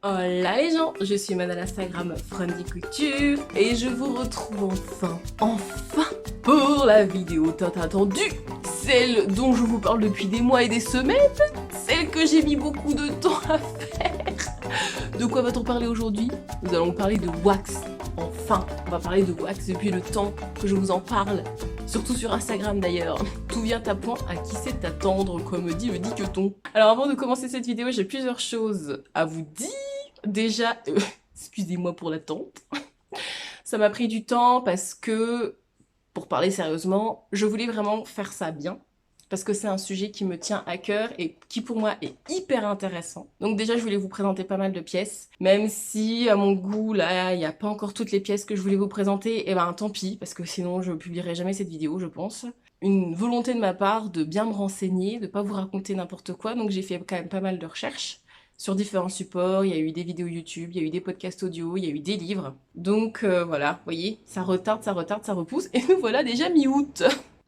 Hola les gens, je suis Madame Instagram Friendly Couture et je vous retrouve enfin pour la vidéo tant attendue, celle dont je vous parle depuis des mois et des semaines, celle que j'ai mis beaucoup de temps à faire. De quoi va-t-on parler aujourd'hui? Nous allons parler de wax. Enfin, on va parler de wax depuis le temps que je vous en parle, surtout sur Instagram d'ailleurs. Tout vient à point, à qui sait attendre, comme dit le dicton. Alors avant de commencer cette vidéo, j'ai plusieurs choses à vous dire. Déjà, excusez-moi pour l'attente. Ça m'a pris du temps parce que, pour parler sérieusement, je voulais vraiment faire ça bien. Parce que c'est un sujet qui me tient à cœur et qui pour moi est hyper intéressant. Donc déjà, je voulais vous présenter pas mal de pièces. Même si, à mon goût, là, il n'y a pas encore toutes les pièces que je voulais vous présenter, et ben tant pis, parce que sinon je publierai jamais cette vidéo, je pense. Une volonté de ma part de bien me renseigner, de pas vous raconter n'importe quoi, donc j'ai fait quand même pas mal de recherches sur différents supports, il y a eu des vidéos YouTube, il y a eu des podcasts audio, il y a eu des livres. Donc voilà, vous voyez, ça retarde, ça repousse, et nous voilà déjà mi-août.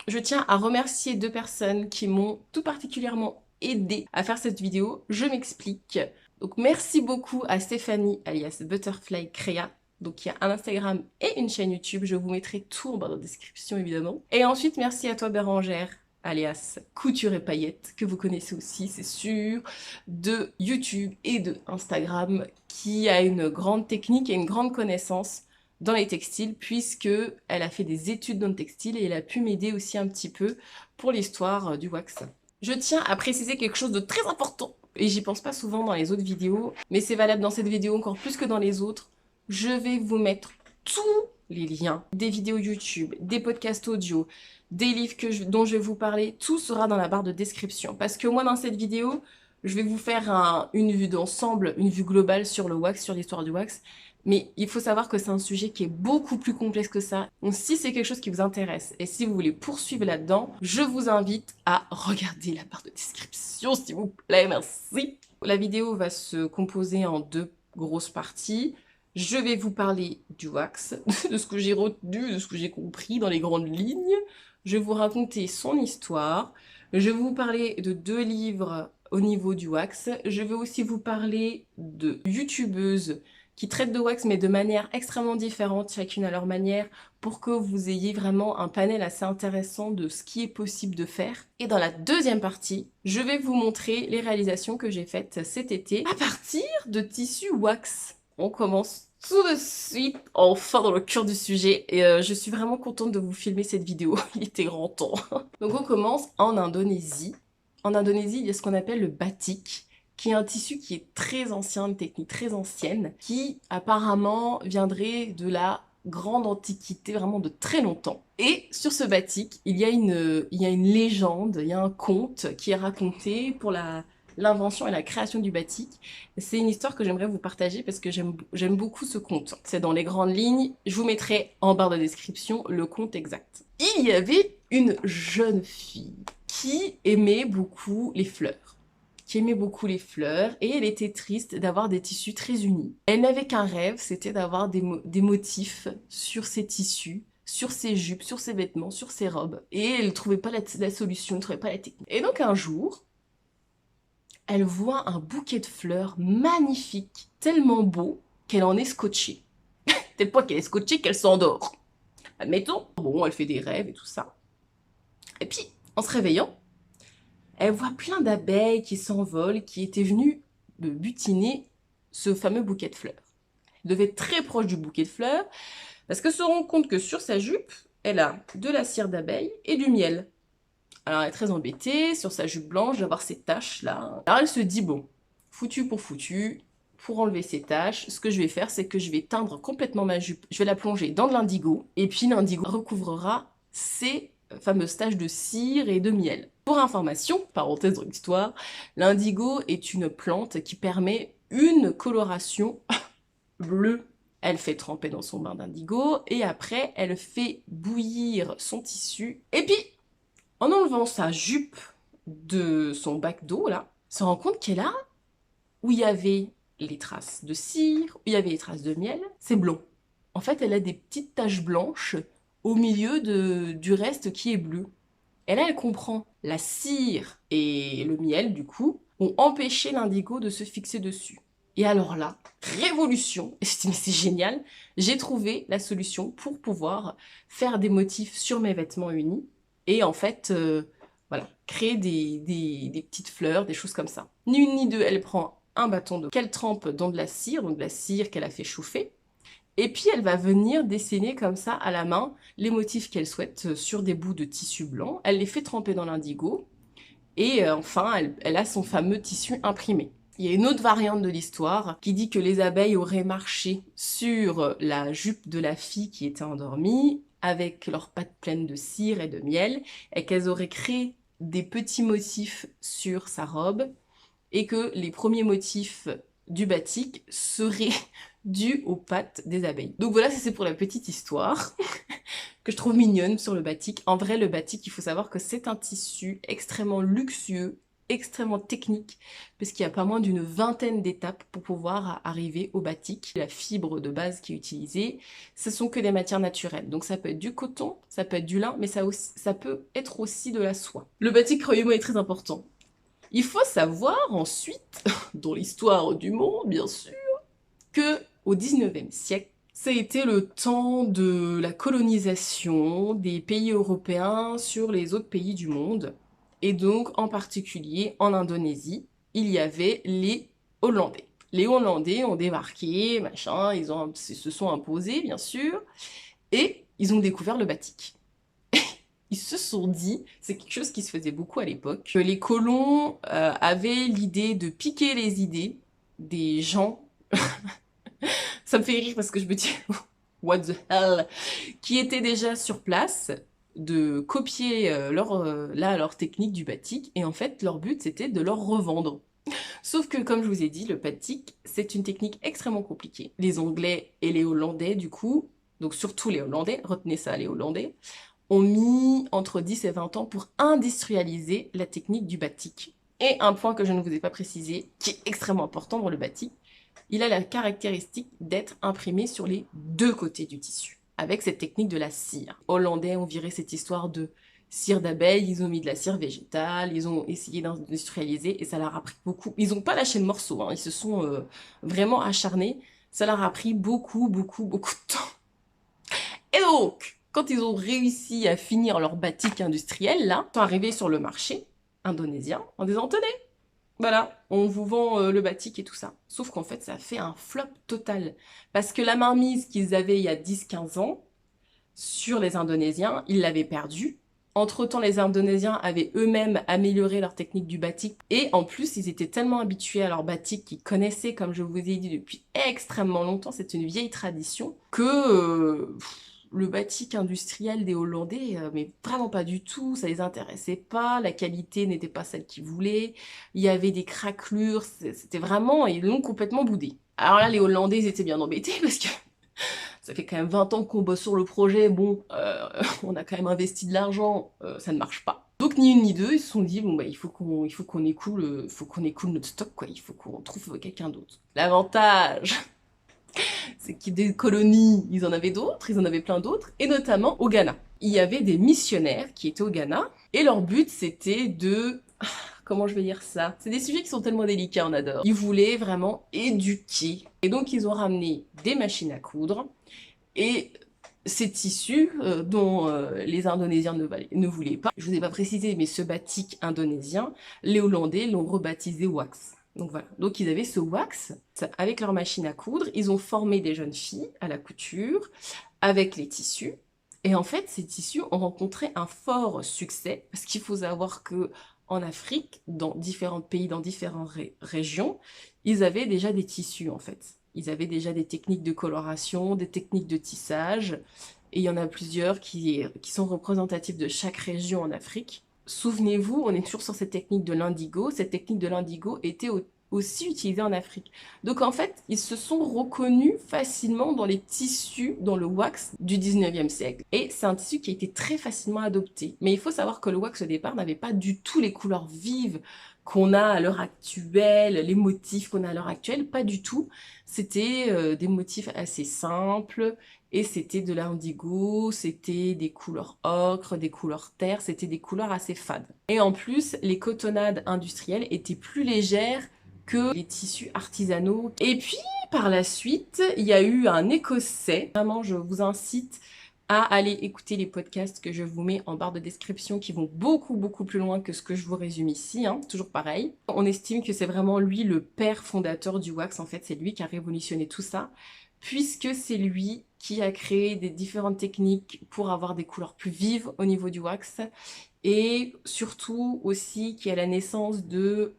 Je tiens à remercier deux personnes qui m'ont tout particulièrement aidé à faire cette vidéo. Je m'explique. Donc merci beaucoup à Stéphanie, alias Butterfly Crea. Donc il y a un Instagram et une chaîne YouTube. Je vous mettrai tout en bas dans la description évidemment. Et ensuite merci à toi Bérangère, alias Couture et Paillettes, que vous connaissez aussi, c'est sûr, de YouTube et de Instagram, qui a une grande technique et une grande connaissance dans les textiles, puisque elle a fait des études dans le textile et elle a pu m'aider aussi un petit peu pour l'histoire du wax. Je tiens à préciser quelque chose de très important, et j'y pense pas souvent dans les autres vidéos, mais c'est valable dans cette vidéo encore plus que dans les autres. Je vais vous mettre tous les liens des vidéos YouTube, des podcasts audio, des livres dont je vais vous parler, tout sera dans la barre de description. Parce que moi, dans cette vidéo, je vais vous faire une vue d'ensemble, une vue globale sur le wax, sur l'histoire du wax. Mais il faut savoir que c'est un sujet qui est beaucoup plus complexe que ça. Donc si c'est quelque chose qui vous intéresse et si vous voulez poursuivre là-dedans, je vous invite à regarder la barre de description, s'il vous plaît, merci. La vidéo va se composer en deux grosses parties. Je vais vous parler du wax, de ce que j'ai retenu, de ce que j'ai compris dans les grandes lignes. Je vais vous raconter son histoire. Je vais vous parler de deux livres au niveau du wax. Je vais aussi vous parler de youtubeuses qui traitent de wax mais de manière extrêmement différente, chacune à leur manière, pour que vous ayez vraiment un panel assez intéressant de ce qui est possible de faire. Et dans la deuxième partie, je vais vous montrer les réalisations que j'ai faites cet été à partir de tissus wax. On commence tout de suite, enfin dans le cœur du sujet, et je suis vraiment contente de vous filmer cette vidéo, il était grand temps. Donc on commence en Indonésie. En Indonésie, il y a ce qu'on appelle le batik, qui est un tissu qui est très ancien, une technique très ancienne, qui apparemment viendrait de la grande antiquité, vraiment de très longtemps. Et sur ce batik, il y a une légende, il y a un conte qui est raconté pour l'invention et la création du batik. C'est une histoire que j'aimerais vous partager parce que j'aime beaucoup ce conte. C'est dans les grandes lignes, je vous mettrai en barre de description le conte exact. Il y avait une jeune fille qui aimait beaucoup les fleurs. Et elle était triste d'avoir des tissus très unis. Elle n'avait qu'un rêve, c'était d'avoir des motifs sur ses tissus, sur ses jupes, sur ses vêtements, sur ses robes. Et elle ne trouvait pas la solution, elle ne trouvait pas la technique. Et donc un jour, elle voit un bouquet de fleurs magnifique, tellement beau qu'elle en est scotchée. Tel point qu'elle est scotchée qu'elle s'endort. Admettons, bon, elle fait des rêves et tout ça. Et puis, en se réveillant, elle voit plein d'abeilles qui s'envolent, qui étaient venues butiner ce fameux bouquet de fleurs. Elle devait être très proche du bouquet de fleurs, parce qu'elle se rend compte que sur sa jupe, elle a de la cire d'abeille et du miel. Alors elle est très embêtée, sur sa jupe blanche, d'avoir ces taches là. Alors elle se dit, bon, foutu, pour enlever ces taches, ce que je vais faire, c'est que je vais teindre complètement ma jupe. Je vais la plonger dans de l'indigo, et puis l'indigo recouvrera ces fameuses taches de cire et de miel. Pour information, parenthèse dans l'histoire, l'indigo est une plante qui permet une coloration bleue. Elle fait tremper dans son bain d'indigo, et après, elle fait bouillir son tissu, et puis, en enlevant sa jupe de son bac d'eau, là, se rend compte qu'elle a, où il y avait les traces de cire, où il y avait les traces de miel, c'est blond. En fait, elle a des petites taches blanches au milieu du reste qui est bleu. Et là, elle comprend. La cire et le miel, du coup, ont empêché l'indigo de se fixer dessus. Et alors là, révolution, et je me suis dit, mais c'est génial, j'ai trouvé la solution pour pouvoir faire des motifs sur mes vêtements unis et en fait, voilà, créer des petites fleurs, des choses comme ça. Ni une ni deux, elle prend un bâton qu'elle trempe dans de la cire, donc de la cire qu'elle a fait chauffer, et puis elle va venir dessiner comme ça à la main les motifs qu'elle souhaite sur des bouts de tissu blanc. Elle les fait tremper dans l'indigo, et enfin, elle a son fameux tissu imprimé. Il y a une autre variante de l'histoire qui dit que les abeilles auraient marché sur la jupe de la fille qui était endormie, avec leurs pattes pleines de cire et de miel, et qu'elles auraient créé des petits motifs sur sa robe, et que les premiers motifs du batik seraient dus aux pattes des abeilles. Donc voilà, c'est pour la petite histoire que je trouve mignonne sur le batik. En vrai, le batik, il faut savoir que c'est un tissu extrêmement luxueux, extrêmement technique, puisqu'il y a pas moins d'une vingtaine d'étapes pour pouvoir arriver au batik. La fibre de base qui est utilisée, ce sont que des matières naturelles. Donc ça peut être du coton, ça peut être du lin, mais ça peut être aussi de la soie. Le batik, croyez-moi, est très important. Il faut savoir ensuite, dans l'histoire du monde, bien sûr, que au 19e siècle, ça a été le temps de la colonisation des pays européens sur les autres pays du monde. Et donc, en particulier, en Indonésie, il y avait les Hollandais. Les Hollandais ont débarqué, machin, se sont imposés, bien sûr, et ils ont découvert le batik. Ils se sont dit, c'est quelque chose qui se faisait beaucoup à l'époque, que les colons avaient l'idée de piquer les idées des gens. Ça me fait rire parce que je me dis, what the hell, qui étaient déjà sur place, de copier leur technique du batik, et en fait, leur but, c'était de leur revendre. Sauf que, comme je vous ai dit, le batik, c'est une technique extrêmement compliquée. Les Anglais et les Hollandais, du coup, donc surtout les Hollandais, retenez ça, les Hollandais, ont mis entre 10 et 20 ans pour industrialiser la technique du batik. Et un point que je ne vous ai pas précisé, qui est extrêmement important dans le batik, il a la caractéristique d'être imprimé sur les deux côtés du tissu, avec cette technique de la cire. Les Hollandais ont viré cette histoire de cire d'abeille, ils ont mis de la cire végétale, ils ont essayé d'industrialiser et ça leur a pris beaucoup. Ils n'ont pas lâché le morceau, hein, ils se sont vraiment acharnés. Ça leur a pris beaucoup de temps. Et donc, quand ils ont réussi à finir leur batik industriel, là, ils sont arrivés sur le marché indonésien en disant, tenez, voilà, on vous vend le batik et tout ça. Sauf qu'en fait, ça a fait un flop total. Parce que la mainmise qu'ils avaient il y a 10-15 ans sur les Indonésiens, ils l'avaient perdue. Entre-temps, les Indonésiens avaient eux-mêmes amélioré leur technique du batik. Et en plus, ils étaient tellement habitués à leur batik qu'ils connaissaient, comme je vous ai dit, depuis extrêmement longtemps, c'est une vieille tradition, que le batik industriel des Hollandais, mais vraiment pas du tout, ça les intéressait pas, la qualité n'était pas celle qu'ils voulaient, il y avait des craquelures, c'était vraiment, ils l'ont complètement boudé. Alors là, les Hollandais, ils étaient bien embêtés parce que ça fait quand même 20 ans qu'on bosse sur le projet, bon, on a quand même investi de l'argent, ça ne marche pas. Donc ni une ni deux, ils se sont dit, bon bah il faut qu'on écoule notre stock, quoi, il faut qu'on trouve quelqu'un d'autre. L'avantage, c'est que des colonies, ils en avaient d'autres, ils en avaient plein d'autres, et notamment au Ghana. Il y avait des missionnaires qui étaient au Ghana, et leur but c'était de... Comment je vais dire ça? C'est des sujets qui sont tellement délicats, on adore. Ils voulaient vraiment éduquer. Et donc ils ont ramené des machines à coudre, et ces tissus dont les Indonésiens ne voulaient pas. Je vous ai pas précisé, mais ce batik indonésien, les Hollandais l'ont rebaptisé wax. Donc voilà, donc ils avaient ce wax, avec leur machine à coudre, ils ont formé des jeunes filles à la couture, avec les tissus, et en fait ces tissus ont rencontré un fort succès, parce qu'il faut savoir que en Afrique, dans différents pays, dans différentes régions, ils avaient déjà des tissus en fait. Ils avaient déjà des techniques de coloration, des techniques de tissage, et il y en a plusieurs qui sont représentatives de chaque région en Afrique. Souvenez-vous, on est toujours sur cette technique de l'indigo. Cette technique de l'indigo était aussi utilisée en Afrique. Donc en fait, ils se sont reconnus facilement dans les tissus, dans le wax du 19e siècle. Et c'est un tissu qui a été très facilement adopté. Mais il faut savoir que le wax au départ n'avait pas du tout les couleurs vives qu'on a à l'heure actuelle, les motifs qu'on a à l'heure actuelle, pas du tout. C'était des motifs assez simples, et c'était de l'indigo, c'était des couleurs ocre, des couleurs terre, c'était des couleurs assez fades. Et en plus, les cotonnades industrielles étaient plus légères que les tissus artisanaux. Et puis, par la suite, il y a eu un Écossais. Vraiment, je vous incite à aller écouter les podcasts que je vous mets en barre de description qui vont beaucoup plus loin que ce que je vous résume ici, hein, toujours pareil. On estime que c'est vraiment lui le père fondateur du wax, en fait, c'est lui qui a révolutionné tout ça, puisque c'est lui qui a créé des différentes techniques pour avoir des couleurs plus vives au niveau du wax, et surtout aussi qui est la naissance de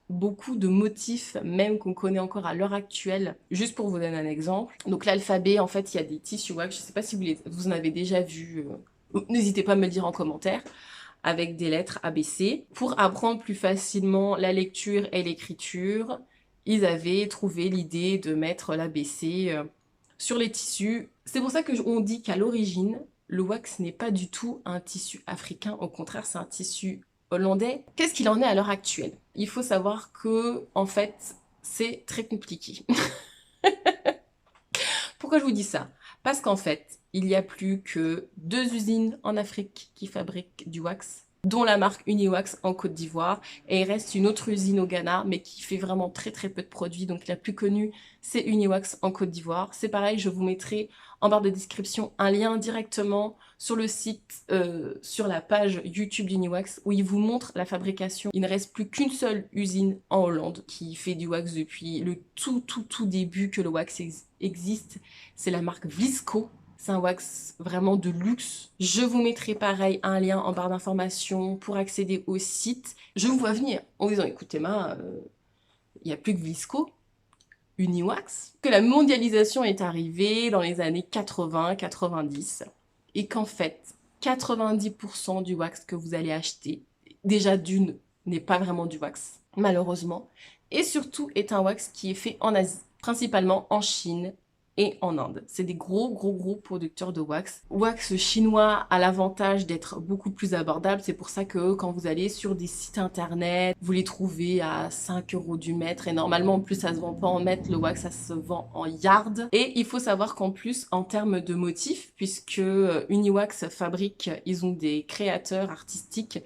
beaucoup de motifs, même qu'on connaît encore à l'heure actuelle. Juste pour vous donner un exemple. Donc l'alphabet, en fait, il y a des tissus wax. Je ne sais pas si vous en avez déjà vu. N'hésitez pas à me le dire en commentaire. Avec des lettres ABC. Pour apprendre plus facilement la lecture et l'écriture, ils avaient trouvé l'idée de mettre l'ABC sur les tissus. C'est pour ça qu'on dit qu'à l'origine, le wax n'est pas du tout un tissu africain. Au contraire, c'est un tissu hollandais. Qu'est-ce qu'il en est à l'heure actuelle? Il faut savoir que, en fait, c'est très compliqué. Pourquoi je vous dis ça? Parce qu'en fait, il n'y a plus que 2 usines en Afrique qui fabriquent du wax, dont la marque Uniwax en Côte d'Ivoire, et il reste une autre usine au Ghana, mais qui fait vraiment très peu de produits, donc la plus connue, c'est Uniwax en Côte d'Ivoire. C'est pareil, je vous mettrai en barre de description un lien directement sur le site, sur la page YouTube d'Uniwax, où il vous montre la fabrication. Il ne reste plus qu'une seule usine en Hollande qui fait du wax depuis le tout début que le wax existe. C'est la marque Vlisco. C'est un wax vraiment de luxe. Je vous mettrai pareil un lien en barre d'informations pour accéder au site. Je vous vois venir en disant, écoutez Emma, il n'y a plus que Vlisco, Uniwax, que la mondialisation est arrivée dans les années 80-90 et qu'en fait, 90% du wax que vous allez acheter, déjà d'une, n'est pas vraiment du wax, malheureusement, et surtout est un wax qui est fait en Asie, principalement en Chine et en Inde. C'est des gros producteurs de wax. Wax chinois a l'avantage d'être beaucoup plus abordable. C'est pour ça que quand vous allez sur des sites internet, vous les trouvez à 5 € du mètre. Et normalement, en plus, ça se vend pas en mètre. Le wax, ça se vend en yard. Et il faut savoir qu'en plus, en termes de motifs, puisque Uniwax fabrique, ils ont des créateurs artistiques,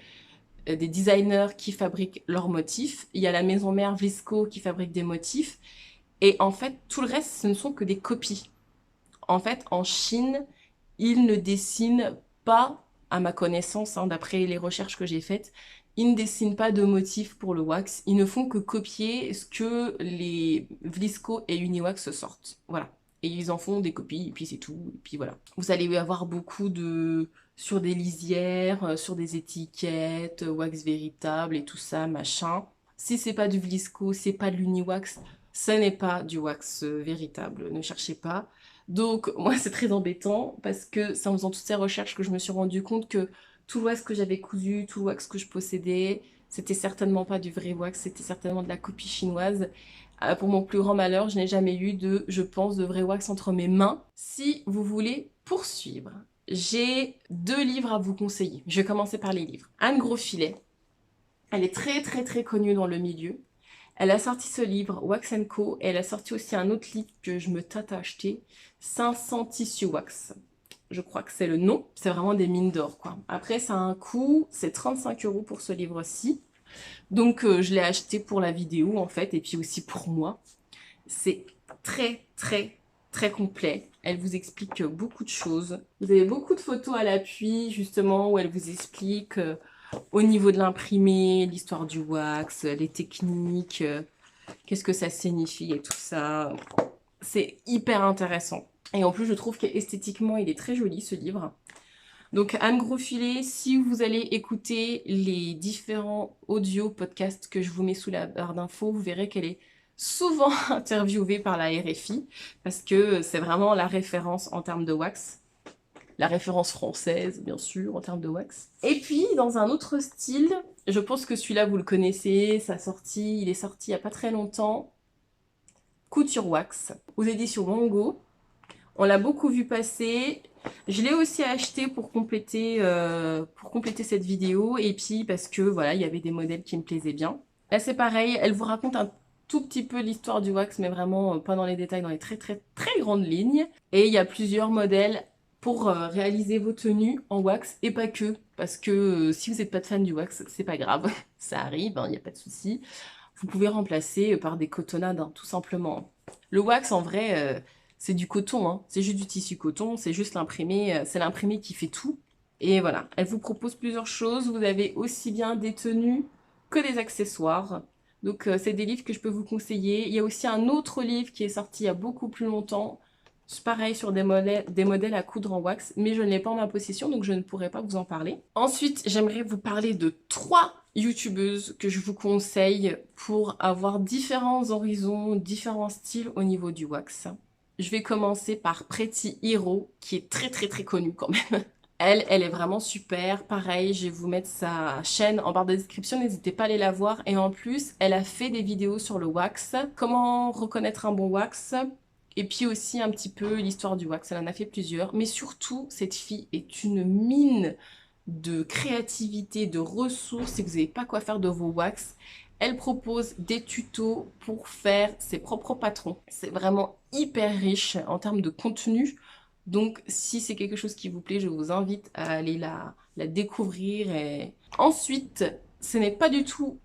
des designers qui fabriquent leurs motifs. Il y a la maison mère Vlisco qui fabrique des motifs. Et en fait, tout le reste, ce ne sont que des copies. En fait, en Chine, ils ne dessinent pas, à ma connaissance, hein, d'après les recherches que j'ai faites, ils ne dessinent pas de motifs pour le wax. Ils ne font que copier ce que les Vlisco et Uniwax sortent. Voilà. Et ils en font des copies, et puis c'est tout. Et puis voilà. Vous allez avoir beaucoup de... sur des lisières, sur des étiquettes, wax véritable et tout ça, machin. Si c'est pas du Vlisco, c'est pas de l'Uniwax, ce n'est pas du wax véritable, ne cherchez pas. Donc moi c'est très embêtant parce que c'est en faisant toutes ces recherches que je me suis rendu compte que tout le wax que j'avais cousu, tout le wax que je possédais, c'était certainement pas du vrai wax, c'était certainement de la copie chinoise. Pour mon plus grand malheur, je n'ai jamais eu de, je pense, de vrai wax entre mes mains. Si vous voulez poursuivre, j'ai 2 livres à vous conseiller. Je vais commencer par les livres. Anne Grosfilet, elle est très connue dans le milieu. Elle a sorti ce livre, Wax & Co. Et elle a sorti aussi un autre livre que je me tâte à acheter, 500 tissus wax. Je crois que c'est le nom. C'est vraiment des mines d'or, quoi. Après, ça a un coût, c'est 35 € pour ce livre-ci. Donc, je l'ai acheté pour la vidéo, en fait, et puis aussi pour moi. C'est très complet. Elle vous explique beaucoup de choses. Vous avez beaucoup de photos à l'appui, justement, où elle vous explique... au niveau de l'imprimé, l'histoire du wax, les techniques, qu'est-ce que ça signifie et tout ça. C'est hyper intéressant. Et en plus, je trouve qu'esthétiquement, il est très joli, ce livre. Donc, Anne Grosfilet, si vous allez écouter les différents audios podcasts que je vous mets sous la barre d'infos, vous verrez qu'elle est souvent interviewée par la RFI, parce que c'est vraiment la référence en termes de wax. La référence française, bien sûr, en termes de wax. Et puis, dans un autre style, je pense que celui-là, vous le connaissez, il est sorti il n'y a pas très longtemps. Couture Wax, aux éditions Mango. On l'a beaucoup vu passer. Je l'ai aussi acheté pour compléter cette vidéo. Et puis, parce que, voilà, il y avait des modèles qui me plaisaient bien. Là, c'est pareil, elle vous raconte un tout petit peu l'histoire du wax, mais vraiment pas dans les détails, dans les très grandes lignes. Et il y a plusieurs modèles pour réaliser vos tenues en wax, et pas que, parce que si vous n'êtes pas de fan du wax, c'est pas grave, ça arrive, il n'y a pas de souci. vous pouvez remplacer par des cotonnades, hein, tout simplement. Le wax, en vrai, c'est du coton, hein. C'est juste du tissu coton, c'est juste l'imprimé, c'est l'imprimé qui fait tout. Et voilà, elle vous propose plusieurs choses. Vous avez aussi bien des tenues que des accessoires. Donc, c'est des livres que je peux vous conseiller. Il y a aussi un autre livre qui est sorti il y a beaucoup plus longtemps. C'est pareil sur des modèles à coudre en wax, mais je ne l'ai pas en ma possession, donc je ne pourrai pas vous en parler. Ensuite, j'aimerais vous parler de 3 youtubeuses que je vous conseille pour avoir différents horizons, différents styles au niveau du wax. Je vais commencer par Pretty Hero, qui est très très très connue quand même. Elle est vraiment super. Pareil, je vais vous mettre sa chaîne en barre de description, n'hésitez pas à aller la voir. Et en plus, elle a fait des vidéos sur le wax, comment reconnaître un bon wax, et puis aussi un petit peu l'histoire du wax. Elle en a fait plusieurs. Mais surtout, cette fille est une mine de créativité, de ressources. Si vous n'avez pas quoi faire de vos wax, elle propose des tutos pour faire ses propres patrons. C'est vraiment hyper riche en termes de contenu. Donc, si c'est quelque chose qui vous plaît, je vous invite à aller la découvrir. Et ensuite, ce n'est pas du tout...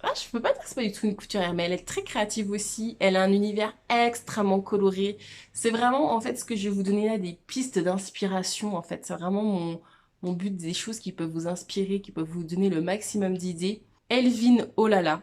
Ah, je peux pas dire que c'est pas du tout une couturière, mais elle est très créative aussi. Elle a un univers extrêmement coloré. C'est vraiment, en fait, ce que je vais vous donner là, des pistes d'inspiration, en fait. C'est vraiment mon but, des choses qui peuvent vous inspirer, qui peuvent vous donner le maximum d'idées. Elvin Olala,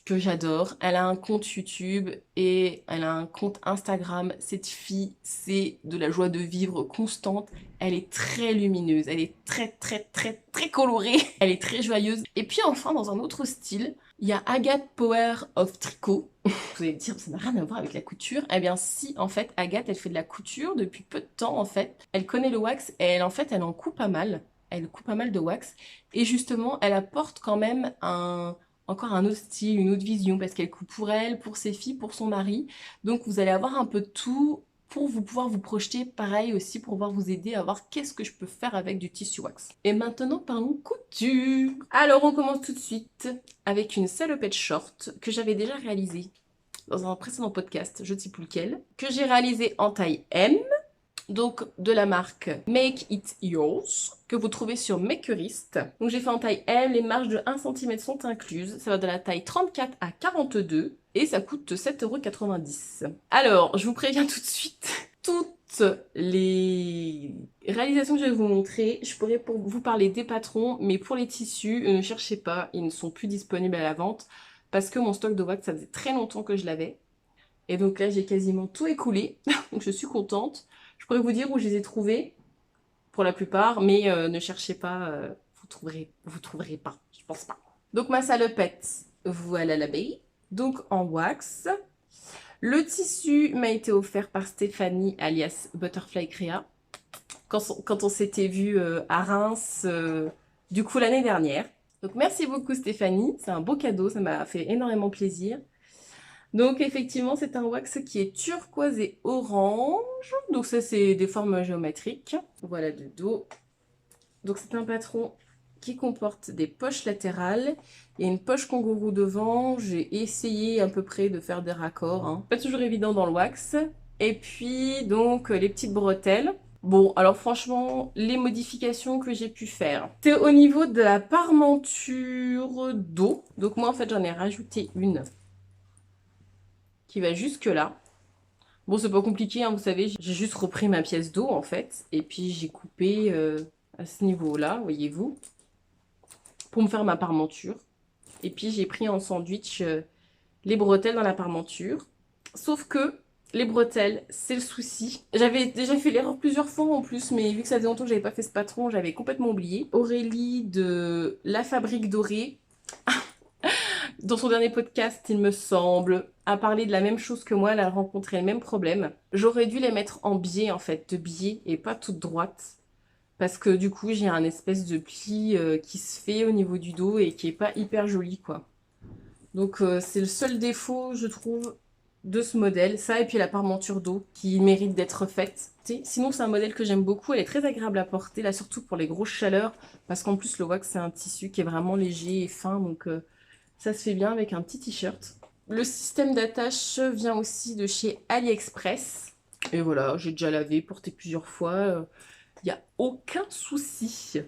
que j'adore. Elle a un compte YouTube et elle a un compte Instagram. Cette fille, c'est de la joie de vivre constante. Elle est très lumineuse, elle est très très très très colorée. Elle est très joyeuse. Et puis enfin, dans un autre style, il y a Agathe Power of Tricot. Vous allez me dire, ça n'a rien à voir avec la couture. Eh bien si, en fait, Agathe, elle fait de la couture depuis peu de temps, en fait. Elle connaît le wax et elle, en fait, elle en coupe pas mal. Elle coupe pas mal de wax. Et justement, elle apporte quand même encore un autre style, une autre vision, parce qu'elle coupe pour elle, pour ses filles, pour son mari. Donc vous allez avoir un peu de tout pour vous pouvoir vous projeter, pareil aussi pour pouvoir vous aider à voir qu'est-ce que je peux faire avec du tissu wax. Et maintenant parlons couture. Alors on commence tout de suite avec une salopette short que j'avais déjà réalisée dans un précédent podcast, je ne sais plus lequel, que j'ai réalisé en taille M. Donc de la marque Make It Yours, que vous trouvez sur Makerist. Donc j'ai fait en taille M, les marges de 1 cm sont incluses. Ça va de la taille 34 à 42 et ça coûte 7,90 €. Alors, je vous préviens tout de suite, toutes les réalisations que je vais vous montrer, je pourrais vous parler des patrons, mais pour les tissus, ne cherchez pas, ils ne sont plus disponibles à la vente parce que mon stock de wax, ça faisait très longtemps que je l'avais. Et donc là, j'ai quasiment tout écoulé, donc je suis contente. Je pourrais vous dire où je les ai trouvés, pour la plupart, mais ne cherchez pas, vous trouverez pas, je pense pas. Donc ma salopette, voilà l'abeille, donc en wax. Le tissu m'a été offert par Stéphanie, alias Butterfly Créa, quand on s'était vu à Reims, du coup l'année dernière. Donc merci beaucoup Stéphanie, c'est un beau cadeau, ça m'a fait énormément plaisir. Donc effectivement, c'est un wax qui est turquoise et orange. Donc ça, c'est des formes géométriques. Voilà le dos. Donc c'est un patron qui comporte des poches latérales. Il y a une poche kangourou devant. J'ai essayé à peu près de faire des raccords, hein. Pas toujours évident dans le wax. Et puis donc les petites bretelles. Bon, alors franchement, les modifications que j'ai pu faire, c'est au niveau de la parmenture dos. Donc moi, en fait, j'en ai rajouté une qui va jusque là. Bon, c'est pas compliqué, hein, vous savez, j'ai juste repris ma pièce d'eau en fait, et puis j'ai coupé à ce niveau-là, voyez-vous, pour me faire ma parmenture. Et puis j'ai pris en sandwich les bretelles dans la parmenture. Sauf que les bretelles, c'est le souci. J'avais déjà fait l'erreur plusieurs fois en plus, mais vu que ça faisait longtemps que j'avais pas fait ce patron, j'avais complètement oublié. Aurélie de La Fabrique Dorée, dans son dernier podcast, il me semble, a parlé de la même chose que moi, elle a rencontré le même problème. J'aurais dû les mettre en biais, en fait, de biais et pas toutes droites. Parce que du coup, j'ai un espèce de pli qui se fait au niveau du dos et qui est pas hyper joli, quoi. Donc c'est le seul défaut, je trouve, de ce modèle. Ça et puis la parmenture dos qui mérite d'être faite. Sinon, c'est un modèle que j'aime beaucoup. Elle est très agréable à porter, là, surtout pour les grosses chaleurs. Parce qu'en plus, le wax, c'est un tissu qui est vraiment léger et fin, donc... ça se fait bien avec un petit t-shirt. Le système d'attache vient aussi de chez AliExpress. Et voilà, j'ai déjà lavé, porté plusieurs fois. Il n'y a aucun souci.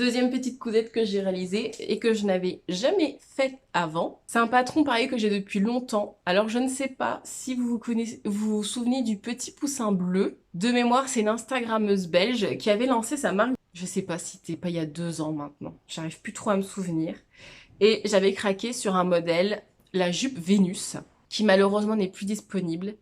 Deuxième petite cousette que j'ai réalisée et que je n'avais jamais faite avant. C'est un patron pareil que j'ai depuis longtemps. Alors je ne sais pas si vous vous souvenez du petit poussin bleu. De mémoire, c'est une Instagrammeuse belge qui avait lancé sa marque. Je sais pas si c'était pas il y a 2 ans maintenant. J'arrive plus trop à me souvenir. Et j'avais craqué sur un modèle, la jupe Vénus, qui malheureusement n'est plus disponible.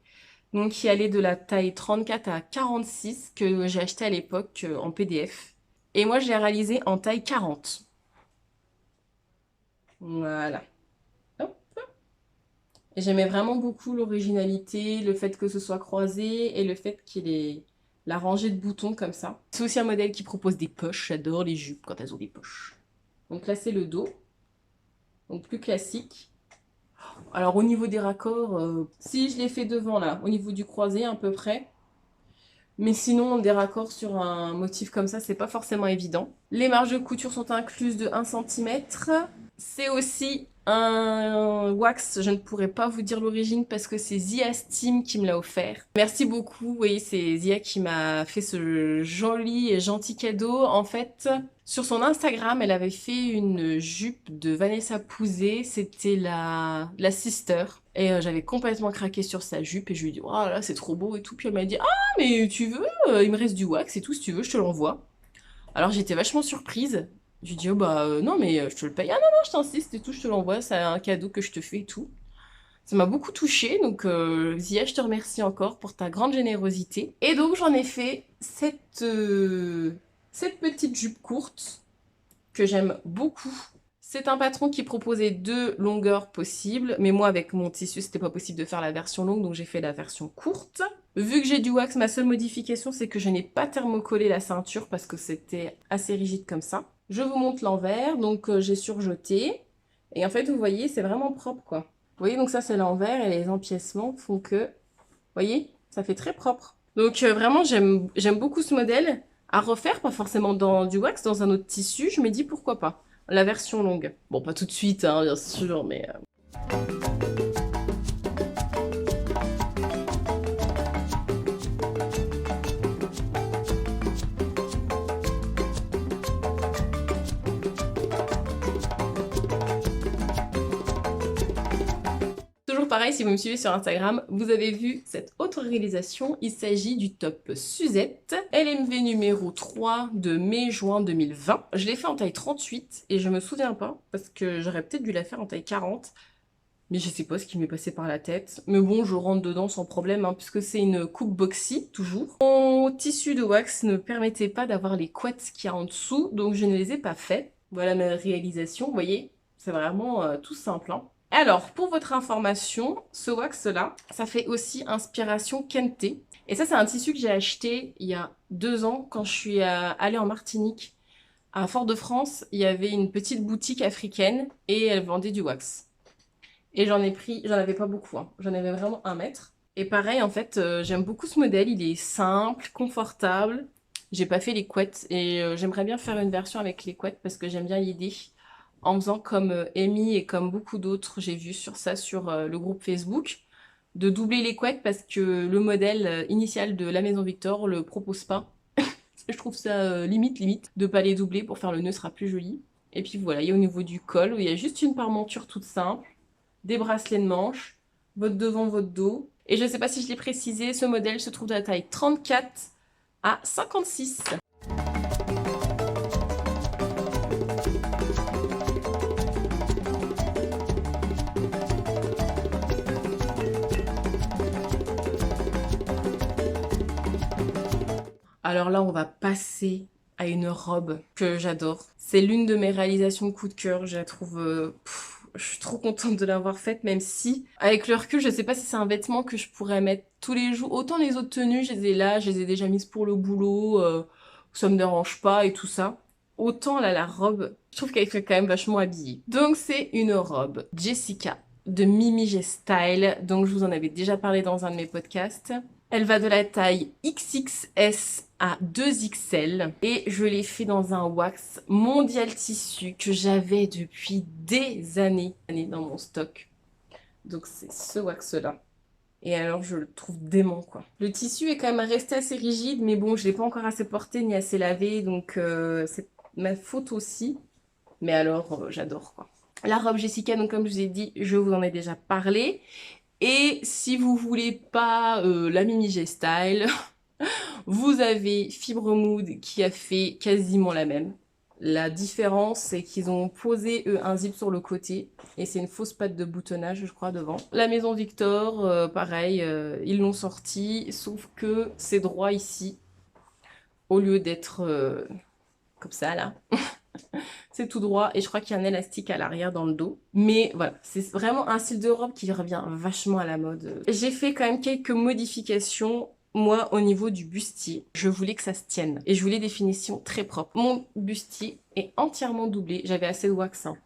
Donc qui allait de la taille 34 à 46 que j'ai acheté à l'époque en PDF. Et moi, je l'ai réalisé en taille 40. Voilà. Hop. Et j'aimais vraiment beaucoup l'originalité, le fait que ce soit croisé et le fait qu'il ait la rangée de boutons comme ça. C'est aussi un modèle qui propose des poches. J'adore les jupes quand elles ont des poches. Donc là, c'est le dos. Donc plus classique. Alors au niveau des raccords, si je l'ai fait devant là, au niveau du croisé à peu près. Mais sinon, des raccords sur un motif comme ça, c'est pas forcément évident. Les marges de couture sont incluses de 1 cm. C'est aussi un wax, je ne pourrais pas vous dire l'origine parce que c'est Zia Steam qui me l'a offert. Merci beaucoup, vous voyez, c'est Zia qui m'a fait ce joli et gentil cadeau. En fait, sur son Instagram, elle avait fait une jupe de Vanessa Pouzet, c'était la sister. Et j'avais complètement craqué sur sa jupe et je lui ai dit « Oh là, c'est trop beau et tout ». Puis elle m'a dit « Ah, mais tu veux, il me reste du wax et tout, si tu veux, je te l'envoie ». Alors j'étais vachement surprise. Je lui ai dit « Oh bah non, mais je te le paye ». « Ah non, non, je t'insiste et tout, je te l'envoie, c'est un cadeau que je te fais et tout ». Ça m'a beaucoup touchée, donc Zia, je te remercie encore pour ta grande générosité. Et donc j'en ai fait cette petite jupe courte que j'aime beaucoup. C'est un patron qui proposait 2 longueurs possibles, mais moi avec mon tissu c'était pas possible de faire la version longue, donc j'ai fait la version courte. Vu que j'ai du wax, ma seule modification c'est que je n'ai pas thermocollé la ceinture parce que c'était assez rigide comme ça. Je vous montre l'envers, donc j'ai surjeté, et en fait vous voyez c'est vraiment propre quoi. Vous voyez donc ça c'est l'envers et les empiècements font que, vous voyez, ça fait très propre. Donc vraiment j'aime beaucoup ce modèle. À refaire, pas forcément dans du wax, dans un autre tissu, je me dis pourquoi pas. La version longue. Bon, pas tout de suite, hein, bien sûr, mais... Toujours pareil, si vous me suivez sur Instagram, vous avez vu cette autre réalisation. Il s'agit du top Suzette. LMV numéro 3 de mai-juin 2020. Je l'ai fait en taille 38 et je me souviens pas parce que j'aurais peut-être dû la faire en taille 40. Mais je sais pas ce qui m'est passé par la tête. Mais bon, je rentre dedans sans problème hein, puisque c'est une coupe boxy, toujours. Mon tissu de wax ne permettait pas d'avoir les couettes qu'il y a en dessous, donc je ne les ai pas fait. Voilà ma réalisation, vous voyez, c'est vraiment tout simple. Hein. Alors, pour votre information, ce wax-là, ça fait aussi inspiration Kente. Et ça, c'est un tissu que j'ai acheté il y a 2 ans quand je suis allée en Martinique. À Fort-de-France, il y avait une petite boutique africaine et elle vendait du wax. Et j'en avais pas beaucoup, hein. J'en avais vraiment 1 mètre. Et pareil, en fait, j'aime beaucoup ce modèle. Il est simple, confortable. J'ai pas fait les couettes et j'aimerais bien faire une version avec les couettes parce que j'aime bien l'idée. En faisant comme Amy et comme beaucoup d'autres, j'ai vu sur ça sur le groupe Facebook, de doubler les couettes parce que le modèle initial de la Maison Victor le propose pas. Je trouve ça limite, de pas les doubler pour faire le nœud sera plus joli. Et puis voilà, il y a au niveau du col, où il y a juste une parmenture toute simple, des bracelets de manche, votre devant, votre dos. Et je ne sais pas si je l'ai précisé, ce modèle se trouve de la taille 34 à 56. Alors là, on va passer à une robe que j'adore. C'est l'une de mes réalisations coup de cœur. Je la trouve... je suis trop contente de l'avoir faite, même si, avec le recul, je sais pas si c'est un vêtement que je pourrais mettre tous les jours. Autant les autres tenues, je les ai là, je les ai déjà mises pour le boulot, ça me dérange pas et tout ça. Autant là, la robe, je trouve qu'elle fait quand même vachement habillée. Donc c'est une robe Jessica de Mimi J Style, donc je vous en avais déjà parlé dans un de mes podcasts. Elle va de la taille XXS à 2XL et je l'ai fait dans un wax mondial tissu que j'avais depuis des années dans mon stock. Donc c'est ce wax là. Et alors je le trouve dément quoi. Le tissu est quand même resté assez rigide mais bon je l'ai pas encore assez porté ni assez lavé donc ma faute aussi. Mais alors, j'adore quoi. La robe Jessica, donc comme je vous ai dit, je vous en ai déjà parlé. Et si vous voulez pas la Mimi J Style, vous avez Fibre Mood qui a fait quasiment la même. La différence, c'est qu'ils ont posé, eux, un zip sur le côté. Et c'est une fausse patte de boutonnage, je crois, devant. La Maison Victor, pareil, ils l'ont sorti. Sauf que c'est droit ici. Au lieu d'être comme ça, là. C'est tout droit. Et je crois qu'il y a un élastique à l'arrière dans le dos. Mais voilà, c'est vraiment un style de robe qui revient vachement à la mode. J'ai fait quand même quelques modifications. Moi, au niveau du bustier, je voulais que ça se tienne. Et je voulais des finitions très propres. Mon bustier est entièrement doublé. J'avais assez de wax. Hein.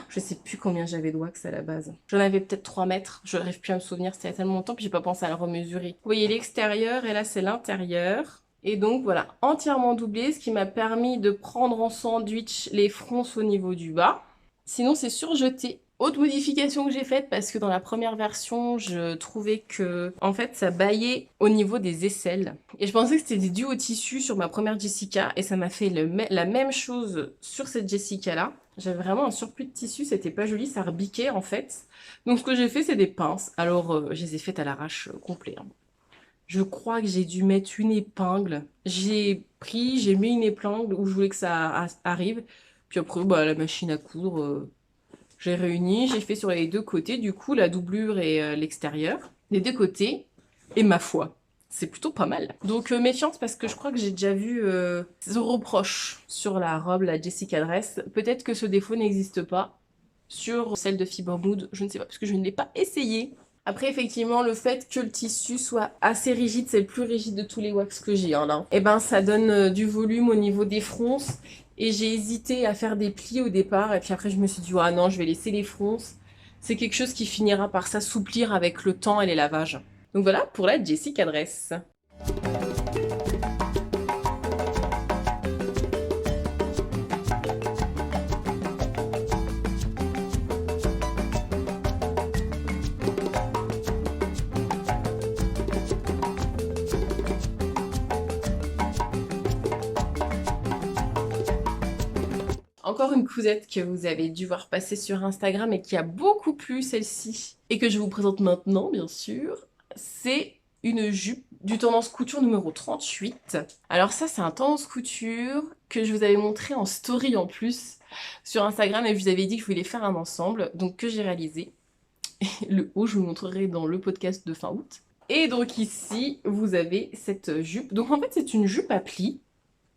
Je sais plus combien j'avais de wax à la base. J'en avais peut-être 3 mètres. Je n'arrive plus à me souvenir. C'était il y a tellement longtemps. Puis j'ai pas pensé à le remesurer. Vous voyez l'extérieur et là, c'est l'intérieur. Et donc voilà, entièrement doublé, ce qui m'a permis de prendre en sandwich les fronces au niveau du bas. Sinon, c'est surjeté. Autre modification que j'ai faite, parce que dans la première version, je trouvais que, en fait, ça baillait au niveau des aisselles. Et je pensais que c'était dû au tissu sur ma première Jessica, et ça m'a fait la même chose sur cette Jessica-là. J'avais vraiment un surplus de tissu, c'était pas joli, ça rebiquait en fait. Donc ce que j'ai fait, c'est des pinces. Alors, je les ai faites à l'arrache complet. Hein. Je crois que j'ai dû mettre une épingle. J'ai mis une épingle où je voulais que ça arrive. Puis après, bah, la machine à coudre, j'ai réuni, j'ai fait sur les deux côtés, du coup, la doublure et l'extérieur. Les deux côtés. Et ma foi, c'est plutôt pas mal. Donc, méfiance parce que je crois que j'ai déjà vu ce reproche sur la robe, la Jessica Dress. Peut-être que ce défaut n'existe pas sur celle de Fibre Mood. Je ne sais pas, parce que je ne l'ai pas essayé. Après, effectivement, le fait que le tissu soit assez rigide, c'est le plus rigide de tous les wax que j'ai, hein, là. Et ben, ça donne du volume au niveau des fronces. Et j'ai hésité à faire des plis au départ. Et puis après, je me suis dit, ah non, je vais laisser les fronces. C'est quelque chose qui finira par s'assouplir avec le temps et les lavages. Donc voilà pour la Jessica Dress. Encore une cousette que vous avez dû voir passer sur Instagram et qui a beaucoup plu celle-ci, et que je vous présente maintenant bien sûr, c'est une jupe du tendance couture numéro 38. Alors ça c'est un tendance couture que je vous avais montré en story en plus sur Instagram et je vous avais dit que je voulais faire un ensemble, donc que j'ai réalisé. Le haut je vous montrerai dans le podcast de fin août. Et donc ici vous avez cette jupe, donc en fait c'est une jupe à plis,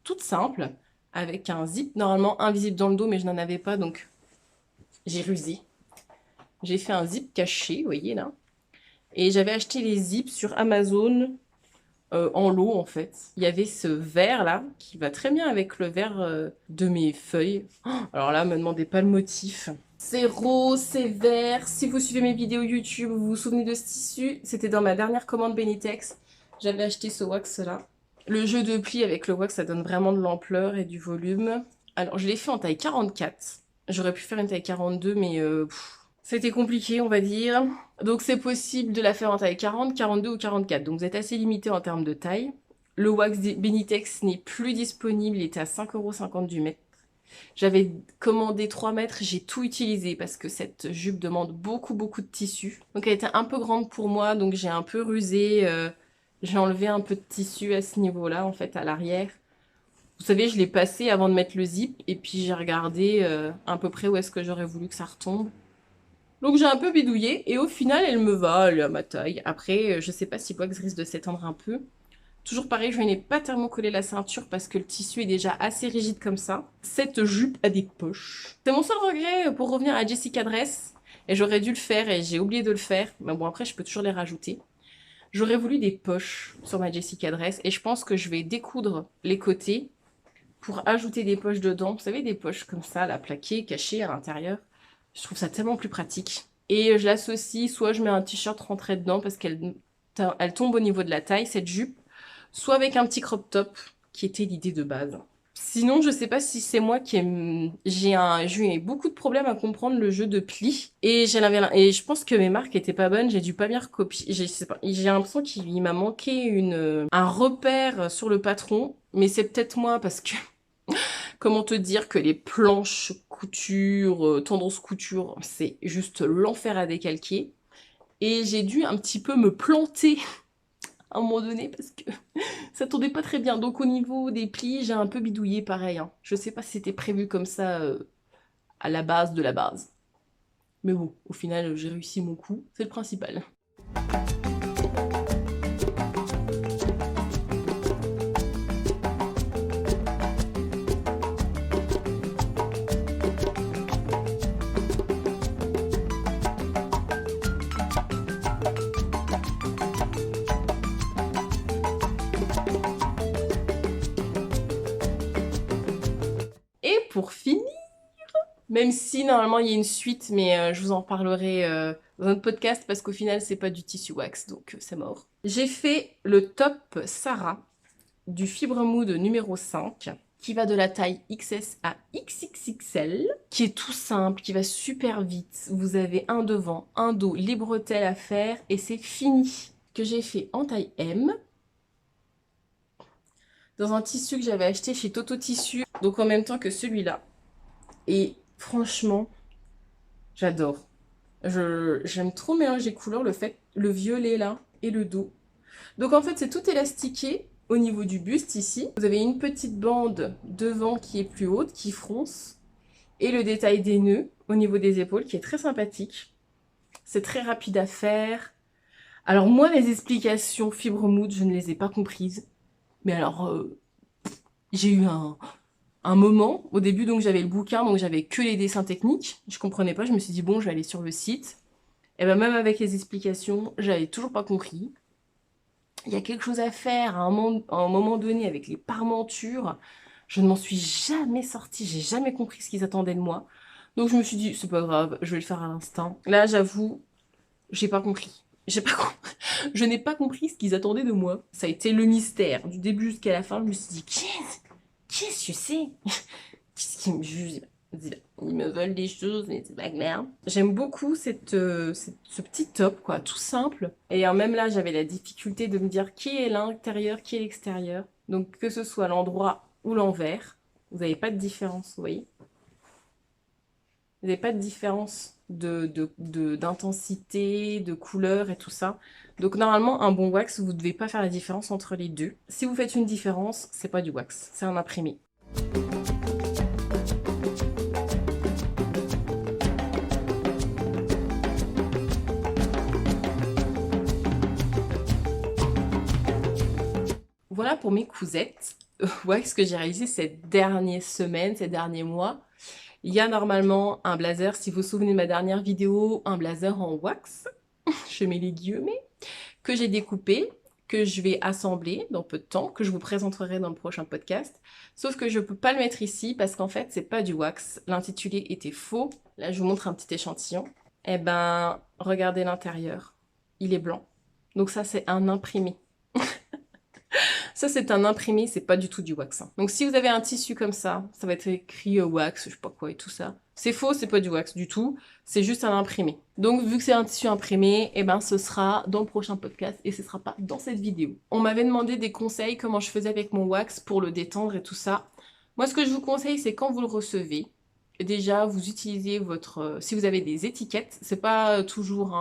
toute simple, avec un zip normalement invisible dans le dos, mais je n'en avais pas, donc j'ai rusé. J'ai fait un zip caché, vous voyez là. Et j'avais acheté les zips sur Amazon en lot, en fait. Il y avait ce vert là, qui va très bien avec le vert de mes feuilles. Oh, alors là, me demandez pas le motif. C'est rose, c'est vert. Si vous suivez mes vidéos YouTube, vous vous souvenez de ce tissu. C'était dans ma dernière commande Benitex. J'avais acheté ce wax là. Le jeu de pli avec le wax, ça donne vraiment de l'ampleur et du volume. Alors, je l'ai fait en taille 44. J'aurais pu faire une taille 42, mais c'était compliqué, on va dire. Donc, c'est possible de la faire en taille 40, 42 ou 44. Donc, vous êtes assez limité en termes de taille. Le wax Benitex n'est plus disponible. Il était à 5,50 € du mètre. J'avais commandé 3 mètres. J'ai tout utilisé parce que cette jupe demande beaucoup, beaucoup de tissu. Donc, elle était un peu grande pour moi. Donc, j'ai un peu rusé... J'ai enlevé un peu de tissu à ce niveau-là, en fait, à l'arrière. Vous savez, je l'ai passé avant de mettre le zip, et puis j'ai regardé à peu près où est-ce que j'aurais voulu que ça retombe. Donc j'ai un peu bidouillé, et au final, elle me va, elle est à ma taille. Après, je sais pas si Wax risque de s'étendre un peu. Toujours pareil, je n'ai pas tellement collé la ceinture parce que le tissu est déjà assez rigide comme ça. Cette jupe a des poches. C'est mon seul regret pour revenir à Jessica Dress, et j'aurais dû le faire, et j'ai oublié de le faire. Mais bon, après, je peux toujours les rajouter. J'aurais voulu des poches sur ma Jessica Dress et je pense que je vais découdre les côtés pour ajouter des poches dedans. Vous savez, des poches comme ça, là, plaquées, cachées à l'intérieur. Je trouve ça tellement plus pratique. Et je l'associe, soit je mets un t-shirt rentré dedans parce qu'elle tombe au niveau de la taille, cette jupe, soit avec un petit crop top, qui était l'idée de base. Sinon, je sais pas si c'est moi qui ai... J'ai eu beaucoup de problèmes à comprendre le jeu de plis. Et je pense que mes marques étaient pas bonnes. J'ai dû pas bien recopier. J'ai l'impression qu'il m'a manqué un repère sur le patron. Mais c'est peut-être moi parce que Comment te dire que les planches couture, tendance couture, c'est juste l'enfer à décalquer. Et j'ai dû un petit peu me planter à un moment donné parce que ça tournait pas très bien. Donc au niveau des plis, j'ai un peu bidouillé pareil, hein. Je sais pas si c'était prévu comme ça à la base de la base. Mais bon, au final, j'ai réussi mon coup, c'est le principal. Et pour finir, même si normalement il y a une suite, mais je vous en parlerai dans un autre podcast parce qu'au final c'est pas du tissu wax, donc c'est mort. J'ai fait le top Sarah du Fibre Mood numéro 5 qui va de la taille XS à XXXL, qui est tout simple, qui va super vite. Vous avez un devant, un dos, les bretelles à faire et c'est fini. Que j'ai fait en taille M dans un tissu que j'avais acheté chez Toto Tissu, donc en même temps que celui-là. Et franchement, j'adore. J'aime trop mélanger les couleurs, le violet là et le dos. Donc en fait, c'est tout élastiqué au niveau du buste ici. Vous avez une petite bande devant qui est plus haute, qui fronce. Et le détail des nœuds au niveau des épaules qui est très sympathique. C'est très rapide à faire. Alors moi, les explications Fibre Mood, je ne les ai pas comprises. Mais alors, j'ai eu un moment, au début, donc j'avais le bouquin, donc j'avais que les dessins techniques. Je comprenais pas, je me suis dit, bon, je vais aller sur le site. Et ben même avec les explications, j'avais toujours pas compris. Il y a quelque chose à faire à un moment donné avec les parmentures. Je ne m'en suis jamais sortie, j'ai jamais compris ce qu'ils attendaient de moi. Donc je me suis dit, c'est pas grave, je vais le faire à l'instant. Là, j'avoue, j'ai pas compris. Je n'ai pas compris ce qu'ils attendaient de moi. Ça a été le mystère. Du début jusqu'à la fin, je me suis dit, qu'est-ce que c'est? Qu'est-ce qu'ils me jugent? Ils me veulent des choses, mais c'est pas clair. J'aime beaucoup ce petit top, quoi, tout simple. Et même là, j'avais la difficulté de me dire qui est l'intérieur, qui est l'extérieur. Donc que ce soit l'endroit ou l'envers, vous n'avez pas de différence, vous voyez? Vous n'avez pas de différence d'intensité, de couleur et tout ça. Donc normalement, un bon wax, vous ne devez pas faire la différence entre les deux. Si vous faites une différence, c'est pas du wax, c'est un imprimé. Voilà pour mes cousettes. Wax que j'ai réalisé ces dernières semaines, ces derniers mois. Il y a normalement un blazer, si vous vous souvenez de ma dernière vidéo, un blazer en wax, je mets les guillemets, que j'ai découpé, que je vais assembler dans peu de temps, que je vous présenterai dans le prochain podcast. Sauf que je ne peux pas le mettre ici parce qu'en fait, c'est pas du wax. L'intitulé était faux. Là, je vous montre un petit échantillon. Eh ben, regardez l'intérieur. Il est blanc. Donc ça, c'est un imprimé. Ça, c'est un imprimé, c'est pas du tout du wax. Donc si vous avez un tissu comme ça va être écrit wax, je sais pas quoi et tout ça. C'est faux, c'est pas du wax du tout, c'est juste un imprimé. Donc vu que c'est un tissu imprimé, eh ben ce sera dans le prochain podcast et ce sera pas dans cette vidéo. On m'avait demandé des conseils, comment je faisais avec mon wax pour le détendre et tout ça. Moi, ce que je vous conseille, c'est quand vous le recevez, déjà vous utilisez votre... si vous avez des étiquettes, c'est pas toujours...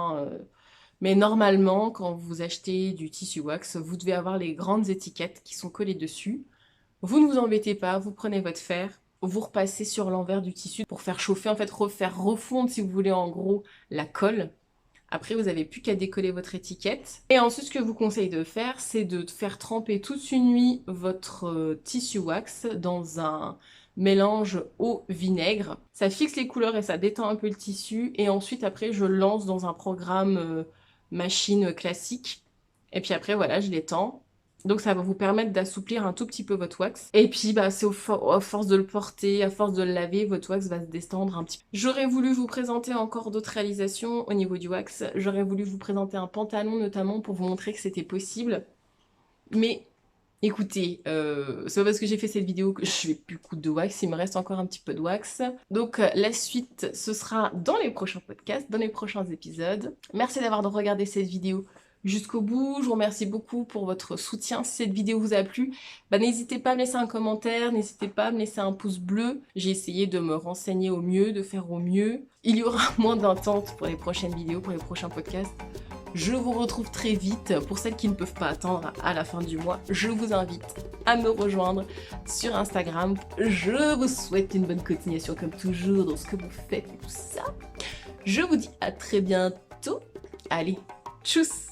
mais normalement, quand vous achetez du tissu wax, vous devez avoir les grandes étiquettes qui sont collées dessus. Vous ne vous embêtez pas, vous prenez votre fer, vous repassez sur l'envers du tissu pour faire chauffer, en fait refaire refondre si vous voulez en gros la colle. Après, vous n'avez plus qu'à décoller votre étiquette. Et ensuite, ce que je vous conseille de faire, c'est de faire tremper toute une nuit votre tissu wax dans un mélange eau-vinaigre. Ça fixe les couleurs et ça détend un peu le tissu. Et ensuite, après, je lance dans un programme machine classique. Et puis après, voilà, je l'étends. Donc ça va vous permettre d'assouplir un tout petit peu votre wax. Et puis bah, c'est à force de le porter, à force de le laver, votre wax va se détendre un petit peu. J'aurais voulu vous présenter encore d'autres réalisations au niveau du wax. J'aurais voulu vous présenter un pantalon notamment pour vous montrer que c'était possible. Mais écoutez, c'est pas parce que j'ai fait cette vidéo que je vais plus coudre de wax, il me reste encore un petit peu de wax. Donc la suite, ce sera dans les prochains podcasts, dans les prochains épisodes. Merci d'avoir regardé cette vidéo jusqu'au bout. Je vous remercie beaucoup pour votre soutien. Si cette vidéo vous a plu, n'hésitez pas à me laisser un commentaire, n'hésitez pas à me laisser un pouce bleu. J'ai essayé de me renseigner au mieux, de faire au mieux. Il y aura moins d'attente pour les prochaines vidéos, pour les prochains podcasts. Je vous retrouve très vite. Pour celles qui ne peuvent pas attendre à la fin du mois, je vous invite à me rejoindre sur Instagram. Je vous souhaite une bonne continuation comme toujours dans ce que vous faites et tout ça. Je vous dis à très bientôt. Allez, tchuss!